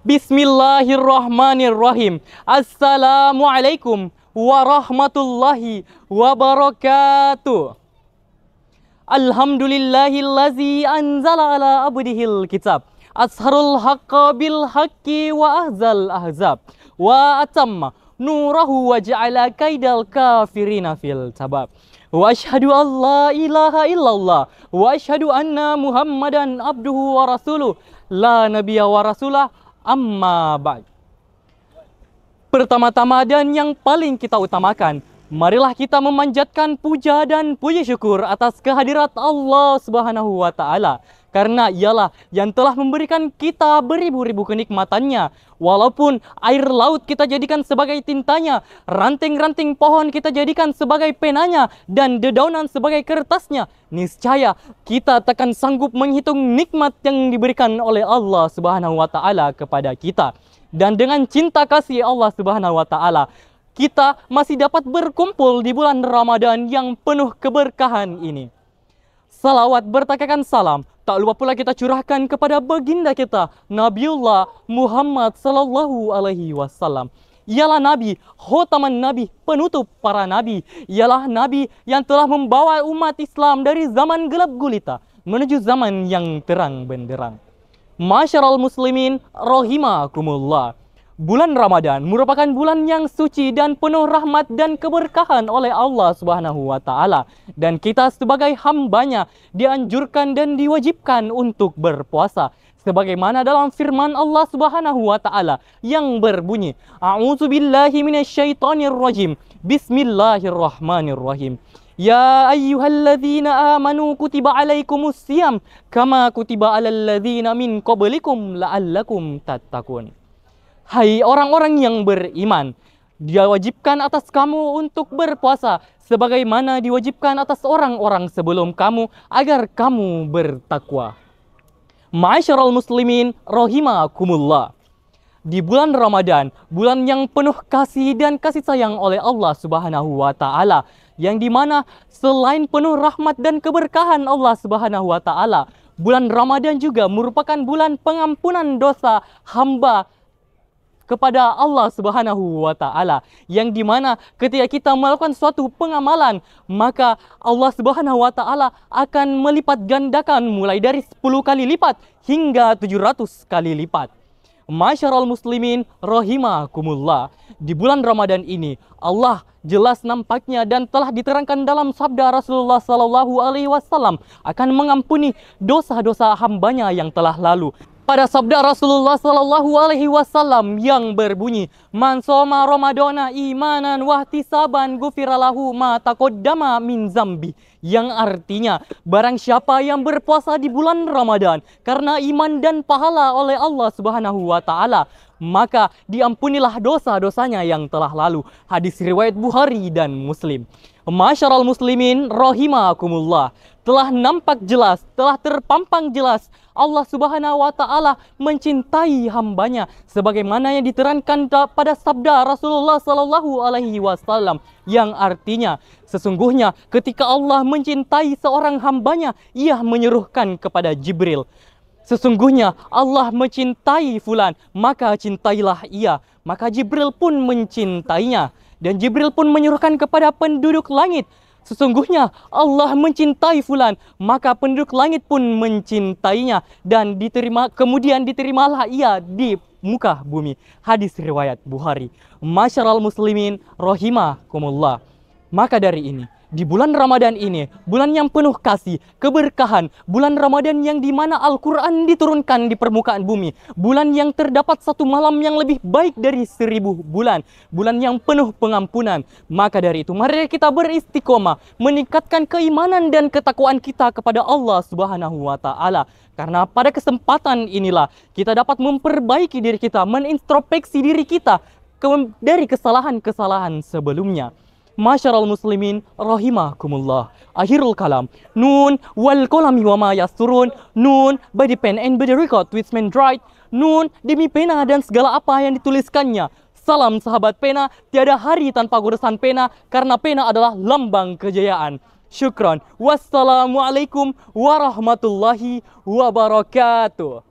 Bismillahirrahmanirrahim. Assalamualaikum warahmatullahi wabarakatuh. Alhamdulillahillazi anzala ala abdihil kitab. Asharul haqqa bil haqqi wa ahzal ahzab. Wa atamma nurahu wa ja'ala kaidal kafirina fil tabab. Wa ashhadu an la ilaha illallah wa ashhadu anna Muhammadan abduhu wa rasuluh la nabiyya wa rasulah amma ba'd. Pertama-tama dan yang paling kita utamakan, marilah kita memanjatkan puja dan puji syukur atas kehadirat Allah Subhanahu wa taala, karena ialah yang telah memberikan kita beribu-ribu kenikmatannya. Walaupun air laut kita jadikan sebagai tintanya, ranting-ranting pohon kita jadikan sebagai penanya, dan dedaunan sebagai kertasnya, niscaya kita takkan sanggup menghitung nikmat yang diberikan oleh Allah Subhanahu wa taala kepada kita. Dan dengan cinta kasih Allah Subhanahu wa taala, kita masih dapat berkumpul di bulan Ramadan yang penuh keberkahan ini. Salawat bertakakan salam tak lupa pula kita curahkan kepada baginda kita Nabiullah Muhammad sallallahu alaihi wasallam. Ialah nabi, khotaman nabi, penutup para nabi. Ialah nabi yang telah membawa umat Islam dari zaman gelap gulita menuju zaman yang terang benderang. Masyarul muslimin rahimakumullah. Bulan Ramadan merupakan bulan yang suci dan penuh rahmat dan keberkahan oleh Allah Subhanahu wa taala, dan kita sebagai hambanya dianjurkan dan diwajibkan untuk berpuasa sebagaimana dalam firman Allah Subhanahu wa taala yang berbunyi, A'udzubillahi minasyaitonirrajim. Bismillahirrahmanirrahim. Ya ayyuhalladzina amanu kutiba alaikumusiyam kama kutiba alal ladzina min qablikum la'allakum tattaqun. Hai orang-orang yang beriman, diwajibkan atas kamu untuk berpuasa sebagaimana diwajibkan atas orang-orang sebelum kamu agar kamu bertakwa. Ma'asyiral muslimin rahimakumullah. Di bulan Ramadan, bulan yang penuh kasih dan kasih sayang oleh Allah Subhanahu wa taala, yang dimana selain penuh rahmat dan keberkahan Allah Subhanahu wa taala, bulan Ramadan juga merupakan bulan pengampunan dosa hamba kepada Allah Subhanahu wa taala, yang dimana ketika kita melakukan suatu pengamalan, maka Allah Subhanahu wa taala akan melipat gandakan mulai dari 10 kali lipat hingga 700 kali lipat. Masyarul muslimin rahimakumullah. Di bulan Ramadan ini Allah jelas nampaknya dan telah diterangkan dalam sabda Rasulullah sallallahu alaihi wasallam akan mengampuni dosa-dosa hambanya yang telah lalu. Pada sabda Rasulullah sallallahu alaihi wasallam yang berbunyi, "Man shoma Ramadana imanan wahtisaban ghufiralahu ma taqaddama min zambi." Yang artinya, barang siapa yang berpuasa di bulan Ramadan karena iman dan pahala oleh Allah Subhanahu wa taala, maka diampunilah dosa-dosanya yang telah lalu. Hadis riwayat Bukhari dan Muslim. Masyarul muslimin rahimakumullah. Telah nampak jelas, telah terpampang jelas Allah Subhanahu wa taala mencintai hambanya sebagaimana yang diterangkan pada sabda Rasulullah sallallahu alaihi wasallam, yang artinya sesungguhnya ketika Allah mencintai seorang hambanya, ia menyuruhkan kepada Jibril, sesungguhnya Allah mencintai fulan, maka cintailah ia. Maka Jibril pun mencintainya, dan Jibril pun menyuruhkan kepada penduduk langit, sesungguhnya Allah mencintai fulan, maka penduduk langit pun mencintainya, dan kemudian diterimalah ia di muka bumi. Hadis riwayat Bukhari. Masyarul muslimin rahimakumullah. Maka dari ini, di bulan Ramadan ini, bulan yang penuh kasih, keberkahan, bulan Ramadan yang dimana Al-Quran diturunkan di permukaan bumi, bulan yang terdapat satu malam yang lebih baik dari 1000 bulan, bulan yang penuh pengampunan. Maka dari itu, mari kita beristiqomah, meningkatkan keimanan dan ketakwaan kita kepada Allah Subhanahu wa taala. Karena pada kesempatan inilah kita dapat memperbaiki diri kita, menintrospeksi diri kita dari kesalahan-kesalahan sebelumnya. Masyarul muslimin rahimakumullah. Akhirul kalam. Nun wal qalami wa ma yasturun. Nun by the pen and by the record which men write. Nun demi pena dan segala apa yang dituliskannya. Salam sahabat pena, tiada hari tanpa goresan pena, karena pena adalah lambang kejayaan. Syukran. Wassalamualaikum warahmatullahi wabarakatuh.